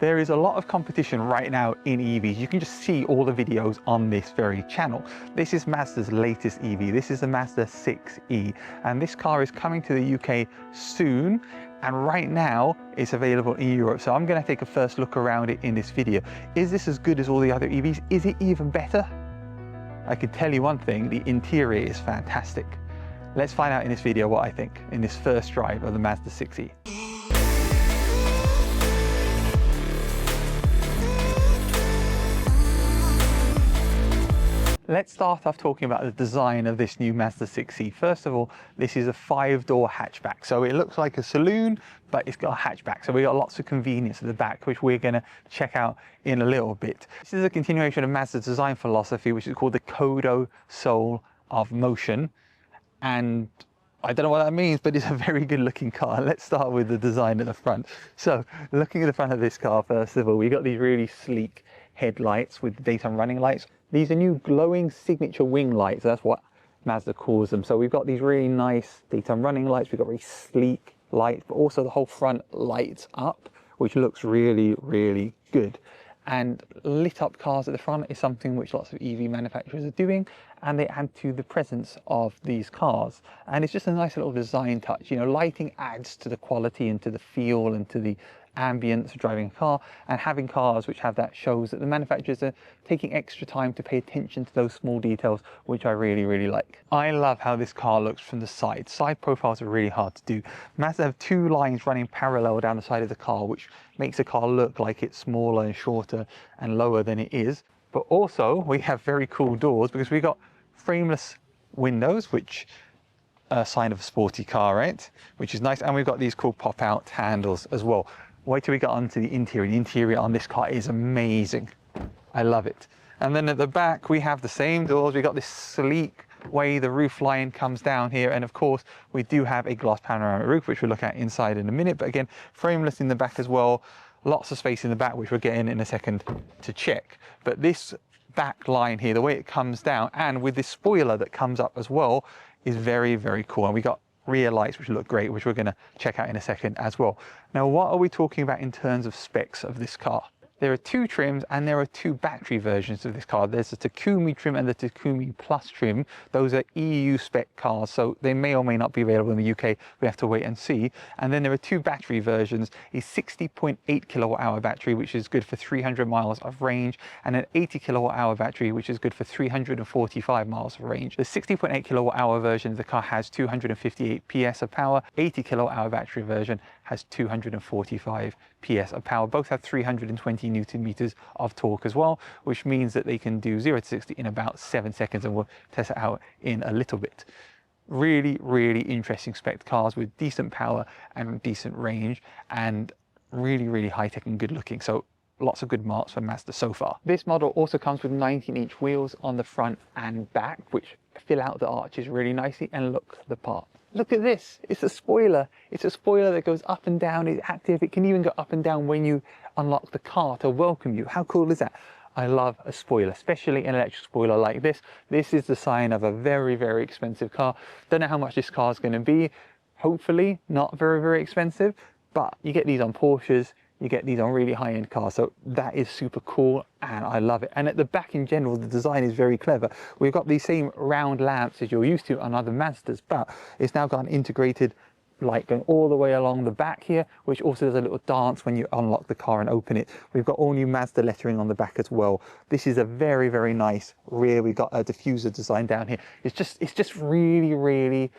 There is a lot of competition right now in EVs. You can just see all the videos on this very channel. This is Mazda's latest EV. This is the Mazda 6e, and this car is coming to the UK soon. And right now it's available in Europe. So I'm going to take a first look around it in this video. Is this as good as all the other EVs? Is it even better? I can tell you one thing, the interior is fantastic. Let's find out in this video what I think in this first drive of the Mazda 6e. Let's start off talking about the design of this new Mazda 6e. First of all, this is a 5-door hatchback. So it looks like a saloon, but it's got a hatchback. So we got lots of convenience at the back, which we're gonna check out in a little bit. This is a continuation of Mazda's design philosophy, which is called the Kodo Soul of Motion. And I don't know what that means, but it's a very good looking car. Let's start with the design at the front. So looking at the front of this car, first of all, we got these really sleek headlights with daytime running lights. These are new glowing signature wing lights. That's what Mazda calls them. So we've got these really nice daytime running lights. We've got very sleek lights, but also the whole front lights up, which looks really, really good. And lit up cars at the front is something which lots of EV manufacturers are doing, and they add to the presence of these cars. And it's just a nice little design touch. You know, lighting adds to the quality and to the feel and to the ambience of driving a car, and having cars which have that shows that the manufacturers are taking extra time to pay attention to those small details, which I really, really like. I love how this car looks from the side. Side profiles are really hard to do. Mazda have two lines running parallel down the side of the car, which makes the car look like it's smaller and shorter and lower than it is. But also we have very cool doors because we've got frameless windows, which are a sign of a sporty car, right? Which is nice. And we've got these cool pop-out handles as well. Wait till we get onto the interior. The interior on this car is amazing. I love it. And then at the back, we have the same doors. We've got this sleek way the roof line comes down here. And of course, we do have a glass panoramic roof, which we'll look at inside in a minute. But again, frameless in the back as well. Lots of space in the back, which we'll get in a second to check. But this back line here, the way it comes down, and with this spoiler that comes up as well, is very, very cool. And we got rear lights which look great, which we're going to check out in a second as well. Now, what are we talking about in terms of specs of this car? There are two trims and there are two battery versions of this car. There's the Takumi trim and the Takumi Plus trim. Those are EU spec cars, so they may or may not be available in the UK. We have to wait and see. And then there are two battery versions, a 60.8 kilowatt hour battery, which is good for 300 miles of range, and an 80 kilowatt hour battery, which is good for 345 miles of range. The 60.8 kilowatt hour version of the car has 258 PS of power. 80 kilowatt hour battery version has 245 PS of power. Both have 320 Newton meters of torque as well, which means that they can do 0 to 60 in about 7 seconds, and we'll test it out in a little bit. Really, really interesting spec cars with decent power and decent range, and really, really high tech and good looking. So lots of good marks for Mazda so far. This model also comes with 19-inch wheels on the front and back, which fill out the arches really nicely and look the part. Look at this, it's a spoiler. It's a spoiler that goes up and down, it's active. It can even go up and down when you unlock the car to welcome you. How cool is that? I love a spoiler, especially an electric spoiler like this. This is the sign of a very, very expensive car. Don't know how much this car is going to be. Hopefully not very, very expensive, but you get these on Porsches, you get these on really high-end cars, so that is super cool and I love it. And at the back in general, the design is very clever. We've got these same round lamps as you're used to on other Mazdas, but it's now got an integrated light going all the way along the back here, which also does a little dance when you unlock the car and open it. We've got all new Mazda lettering on the back as well. This is a very, very nice rear. We've got a diffuser design down here. It's just really, really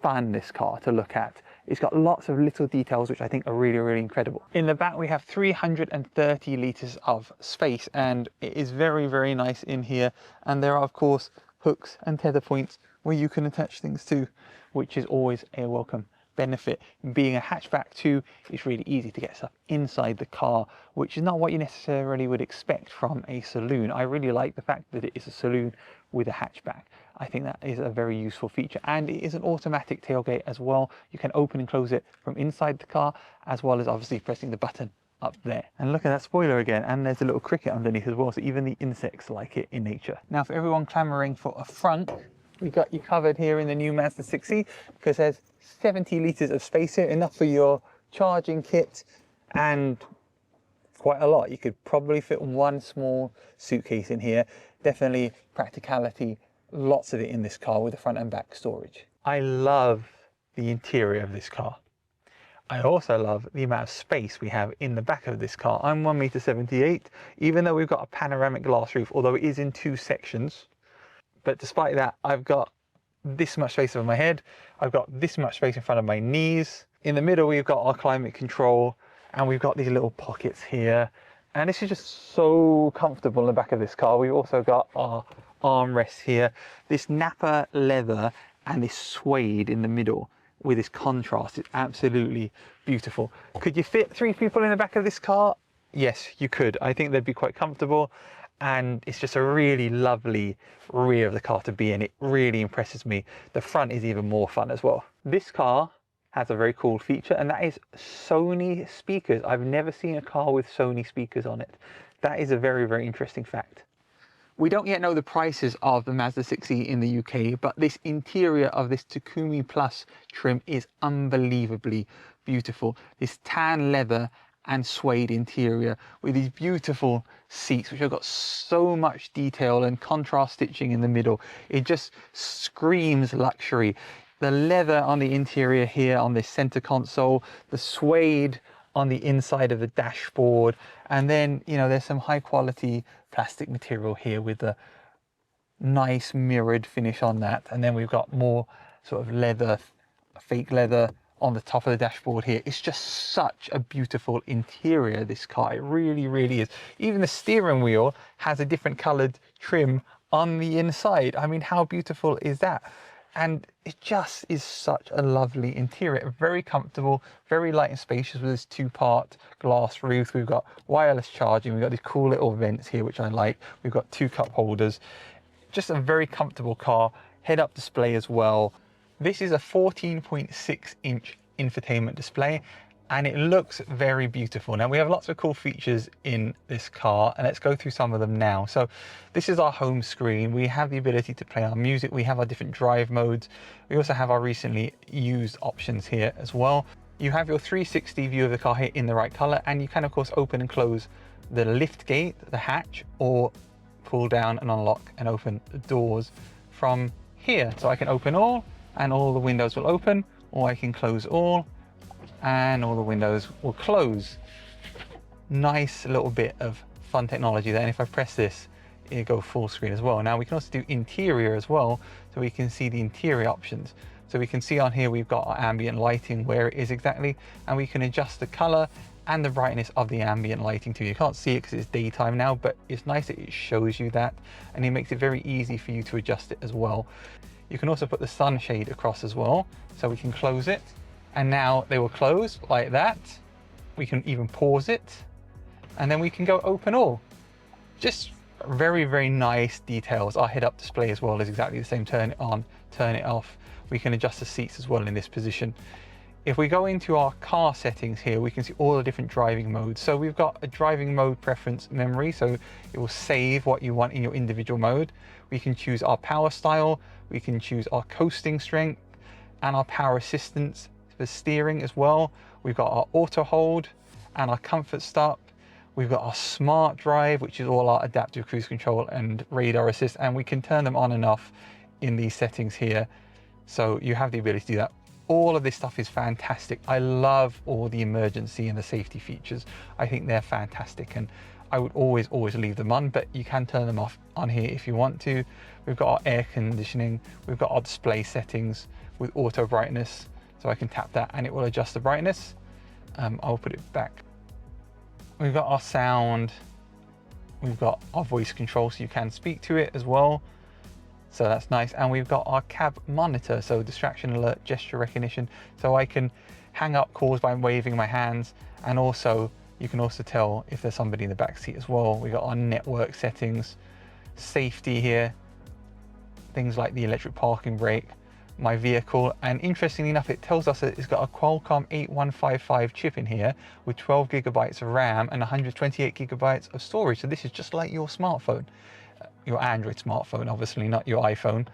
fun, this car to look at. It's got lots of little details which I think are really, really incredible. In the back we have 330 litres of space, and it is very, very nice in here. And there are of course hooks and tether points where you can attach things to, which is always a welcome benefit. Being a hatchback too, it's really easy to get stuff inside the car, which is not what you necessarily would expect from a saloon. I really like the fact that it is a saloon with a hatchback. I think that is a very useful feature, and it is an automatic tailgate as well. You can open and close it from inside the car, as well as obviously pressing the button up there. And look at that spoiler again, and there's a little cricket underneath as well, so even the insects like it in nature. Now, for everyone clamoring for a front, we got you covered here in the new Mazda 6e, because there's 70 litres of space here, enough for your charging kit and quite a lot. You could probably fit one small suitcase in here. Definitely practicality, lots of it in this car with the front and back storage. I love the interior of this car. I also love the amount of space we have in the back of this car. I'm 1.78 m, even though we've got a panoramic glass roof, although it is in 2 sections. But despite that, I've got this much space over my head. I've got this much space in front of my knees. In the middle, we've got our climate control, and we've got these little pockets here. And this is just so comfortable in the back of this car. We've also got our armrests here. This Napa leather and this suede in the middle with this contrast is absolutely beautiful. Could you fit 3 people in the back of this car? Yes, you could. I think they'd be quite comfortable, and it's just a really lovely rear of the car to be in. It really impresses me. The front is even more fun as well. This car has a very cool feature, and that is Sony speakers. I've never seen a car with Sony speakers on it. That is a very, very interesting fact. We don't yet know the prices of the Mazda 6e in the UK, but this interior of this Takumi Plus trim is unbelievably beautiful. This tan leather and suede interior with these beautiful seats, which have got so much detail and contrast stitching in the middle. It just screams luxury. The leather on the interior here on this center console, the suede on the inside of the dashboard, and then, you know, there's some high quality plastic material here with a nice mirrored finish on that. And then we've got more sort of leather, fake leather on the top of the dashboard here. It's just such a beautiful interior, this car. It really, really is. Even the steering wheel has a different colored trim on the inside. I mean, how beautiful is that? And it just is such a lovely interior. Very comfortable, very light and spacious with this 2-part glass roof. We've got wireless charging. We've got these cool little vents here, which I like. We've got 2 cup holders. Just a very comfortable car. Head-up display as well. This is a 14.6-inch infotainment display, and it looks very beautiful. Now, we have lots of cool features in this car, and let's go through some of them now. So this is our home screen. We have the ability to play our music. We have our different drive modes. We also have our recently used options here as well. You have your 360 view of the car here in the right color, and you can of course open and close the lift gate, the hatch, or pull down and unlock and open the doors from here. So I can open all and all the windows will open, or I can close all and all the windows will close. Nice little bit of fun technology there. And if I press this, it'll go full screen as well. Now we can also do interior as well, so we can see the interior options. So we can see on here we've got our ambient lighting, where it is exactly, and we can adjust the color and the brightness of the ambient lighting too. You can't see it because it's daytime now, but it's nice that it shows you that, and it makes it very easy for you to adjust it as well. You can also put the sunshade across as well, so we can close it, and now they will close like that. We can even pause it, and then we can go open all. Just very, very nice details. Our head-up display as well is exactly the same. Turn it on, turn it off. We can adjust the seats as well in this position. If we go into our car settings here, we can see all the different driving modes. So we've got a driving mode preference memory, so it will save what you want in your individual mode. We can choose our power style, we can choose our coasting strength, and our power assistance for steering as well. We've got our auto hold and our comfort stop. We've got our smart drive, which is all our adaptive cruise control and radar assist, and we can turn them on and off in these settings here. So you have the ability to do that. All of this stuff is fantastic. I love all the emergency and the safety features. I think they're fantastic, and I would always leave them on, but you can turn them off on here if you want to. We've got our air conditioning. We've got our display settings with auto brightness. So I can tap that and it will adjust the brightness. I'll put it back. We've got our sound. We've got our voice control, so you can speak to it as well. So that's nice. And we've got our cab monitor, so distraction alert, gesture recognition. So I can hang up calls by waving my hands, and also you can also tell if there's somebody in the back seat as well. We got our network settings, safety here, things like the electric parking brake, my vehicle, and interestingly enough, it tells us that it's got a Qualcomm 8155 chip in here with 12 gigabytes of RAM and 128 gigabytes of storage. So this is just like your smartphone, your Android smartphone, obviously not your iPhone.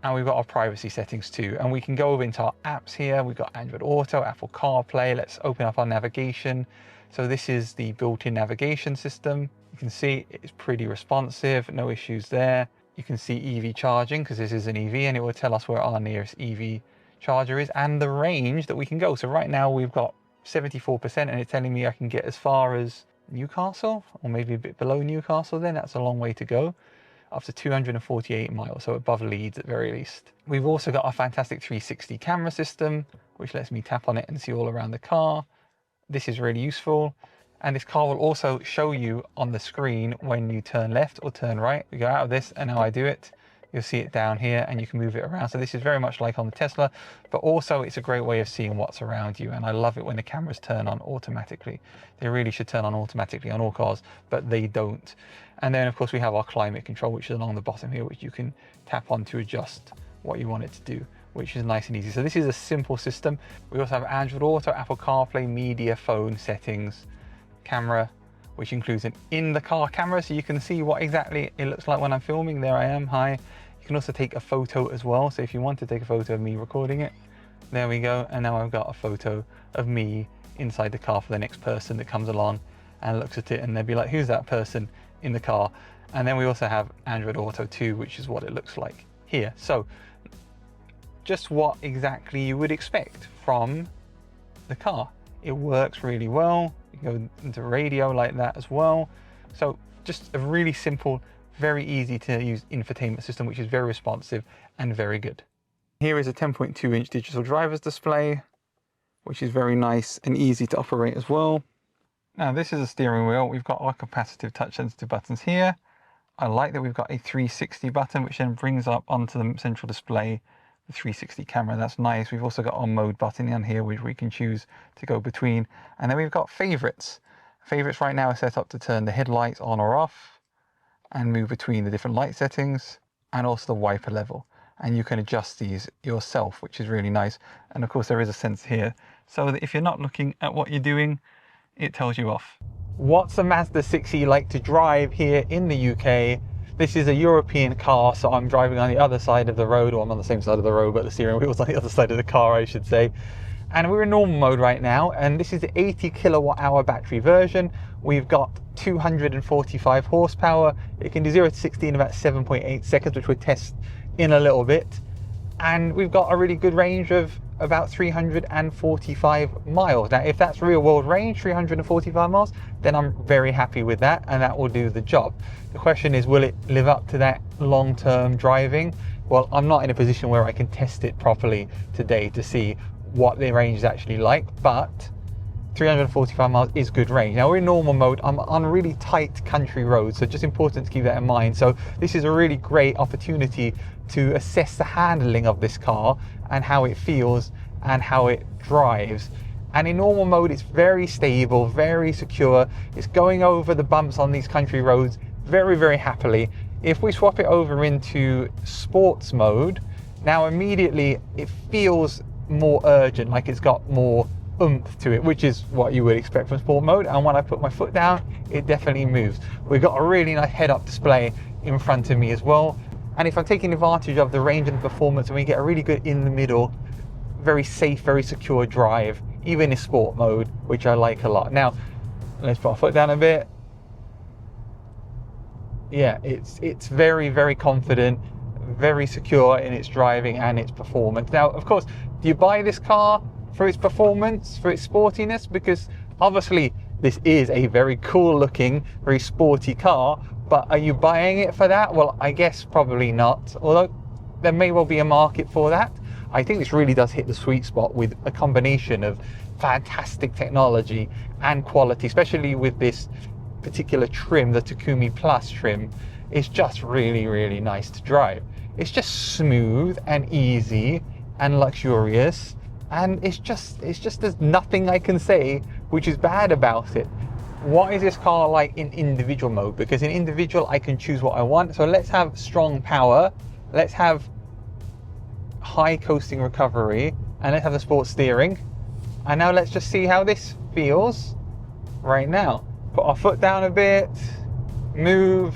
And we've got our privacy settings too. And we can go over into our apps here. We've got Android Auto, Apple CarPlay. Let's open up our navigation. So this is the built-in navigation system. You can see it's pretty responsive, no issues there. You can see EV charging because this is an EV, and it will tell us where our nearest EV charger is and the range that we can go. So right now we've got 74% and it's telling me I can get as far as Newcastle, or maybe a bit below Newcastle. Then that's a long way to go, up to 248 miles, so above Leeds at very least. We've also got a fantastic 360 camera system, which lets me tap on it and see all around the car. This is really useful. And this car will also show you on the screen when you turn left or turn right. We go out of this, and now I do it, you'll see it down here and you can move it around. So this is very much like on the Tesla, but also it's a great way of seeing what's around you. And I love it when the cameras turn on automatically. They really should turn on automatically on all cars, but they don't. And then of course we have our climate control, which is along the bottom here, which you can tap on to adjust what you want it to do, which is nice and easy. So this is a simple system. We also have Android Auto, Apple CarPlay, media, phone settings, camera, which includes an in-the-car camera, so you can see what exactly it looks like when I'm filming. There I am, hi. You can also take a photo as well, so if you want to take a photo of me recording it, there we go. And now I've got a photo of me inside the car for the next person that comes along and looks at it, and they'll be like, who's that person in the car? And then we also have Android Auto 2, which is what it looks like here. So just what exactly you would expect from the car. It works really well. You can go into radio like that as well. So just a really simple, very easy to use infotainment system, which is very responsive and very good. Here is a 10.2-inch digital driver's display, which is very nice and easy to operate as well. Now this is a steering wheel. We've got our capacitive touch sensitive buttons here. I like that we've got a 360 button, which then brings up onto the central display the 360 camera. That's nice. We've also got our mode button on here, which we can choose to go between. And then we've got favorites. Favorites right now are set up to turn the headlights on or off and move between the different light settings, and also the wiper level. And you can adjust these yourself, which is really nice. And of course there is a sensor here, so that if you're not looking at what you're doing, it tells you off. What's a Mazda 6e like to drive here in the UK? This is a European car, so I'm driving on the other side of the road, or I'm on the same side of the road, but the steering wheel's on the other side of the car, I should say. And we're in normal mode right now, and this is the 80 kilowatt hour battery version. We've got 245 horsepower. It can do 0 to 60 in about 7.8 seconds, which we'll test in a little bit. And we've got a really good range of about 345 miles. Now, if that's real world range, 345 miles, then I'm very happy with that, and that will do the job. The question is, will it live up to that long-term driving? Well, I'm not in a position where I can test it properly today to see what the range is actually like, but 345 miles is good range. Now we're in normal mode. I'm on really tight country roads, so just important to keep that in mind. So this is a really great opportunity to assess the handling of this car and how it feels and how it drives. And in normal mode, it's very stable, very secure. It's going over the bumps on these country roads very, very happily. If we swap it over into sports mode, now immediately it feels more urgent, like it's got more oomph to it, which is what you would expect from sport mode. And when I put my foot down, it definitely moves. We've got a really nice head-up display in front of me as well. And if I'm taking advantage of the range and the performance, and we get a really good in the middle, very safe, very secure drive, even in sport mode, which I like a lot. Now, let's put our foot down a bit. Yeah, it's very, very confident, very secure in its driving and its performance. Now, of course, do you buy this car for its performance, for its sportiness? Because obviously this is a very cool looking, very sporty car, but are you buying it for that? Well, I guess probably not, although there may well be a market for that. I think this really does hit the sweet spot with a combination of fantastic technology and quality, especially with this particular trim, the Takumi Plus trim. It's just really, really nice to drive. It's just smooth and easy and luxurious, and it's just there's nothing I can say which is bad about it. What is this car like in individual mode? Because in individual I can choose what I want. So let's have strong power, let's have high coasting recovery, and let's have the sports steering. And now let's just see how this feels right now. Put our foot down a bit, move.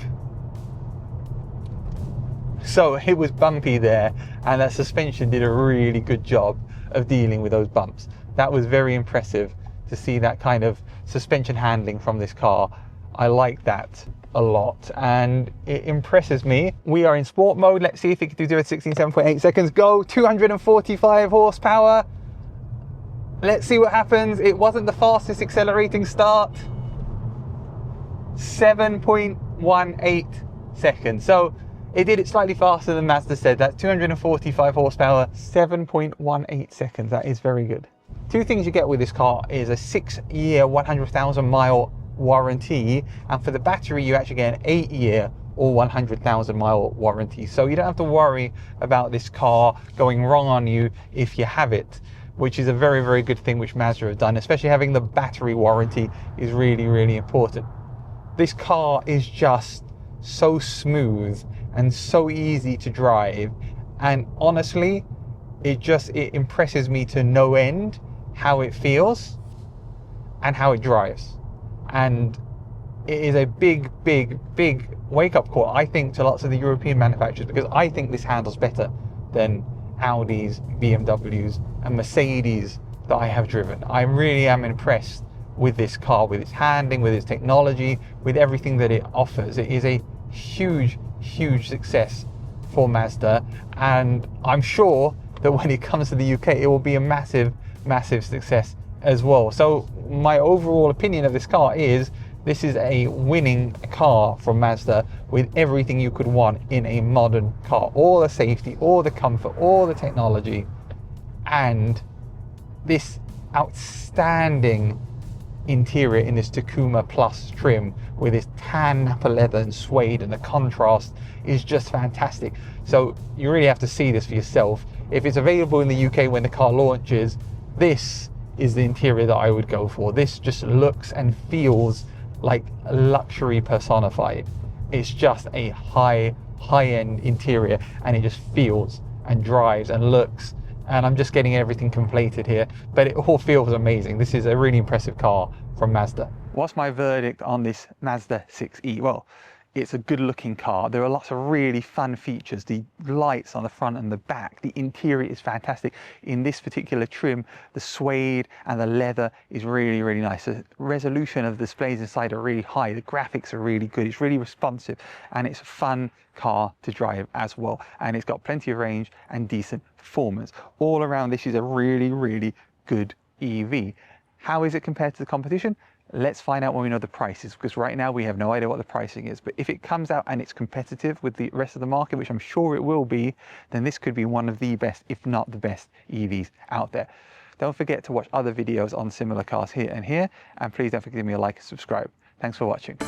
So it was bumpy there, and that suspension did a really good job of dealing with those bumps. That was very impressive. to see that kind of suspension handling from this car. I like that a lot and it impresses me. We are in sport mode. Let's see if it can do 0 to 60 in 7.8 seconds. Go. 245 horsepower. Let's see what happens. It wasn't the fastest accelerating start. 7.18 seconds. So it did it slightly faster than Mazda said. That's 245 horsepower, 7.18 seconds. That is very good. Two things you get with this car is a 6-year, 100,000 mile warranty. And for the battery, you actually get an 8-year or 100,000 mile warranty. So you don't have to worry about this car going wrong on you if you have it, which is a very, very good thing which Mazda have done, especially having the battery warranty is really, really important. This car is just so smooth and so easy to drive. And honestly, it impresses me to no end how it feels and how it drives. And it is a big, big, big wake-up call, I think, to lots of the European manufacturers, because I think this handles better than Audis, BMWs and Mercedes that I have driven. I really am impressed with this car, with its handling, with its technology, with everything that it offers. It is a huge, huge success for Mazda, and I'm sure that when it comes to the UK, it will be a massive, massive success as well. So my overall opinion of this car is this is a winning car from Mazda with everything you could want in a modern car. All the safety, all the comfort, all the technology, and this outstanding interior in this Tacoma Plus trim with this tan Napa leather and suede, and the contrast is just fantastic. So you really have to see this for yourself. If it's available in the UK when the car launches, this is the interior that I would go for. This just looks and feels like luxury personified. It's just a high-end interior, and it just feels and drives and looks, and I'm just getting everything conflated here, but it all feels amazing. This is a really impressive car from Mazda. What's my verdict on this Mazda 6e? Well, it's a good looking car. There are lots of really fun features. The lights on the front and the back. The interior is fantastic. In this particular trim, the suede and the leather is really, really nice. The resolution of the displays inside are really high. The graphics are really good. It's really responsive, and it's a fun car to drive as well. And it's got plenty of range and decent performance. All around, this is a really, really good EV. How is it compared to the competition? Let's find out when we know the prices, because right now we have no idea what the pricing is. But if it comes out and it's competitive with the rest of the market, which I'm sure it will be, then this could be one of the best, if not the best, EVs out there. Don't forget to watch other videos on similar cars here and here, and please don't forget to give me a like and subscribe. Thanks for watching.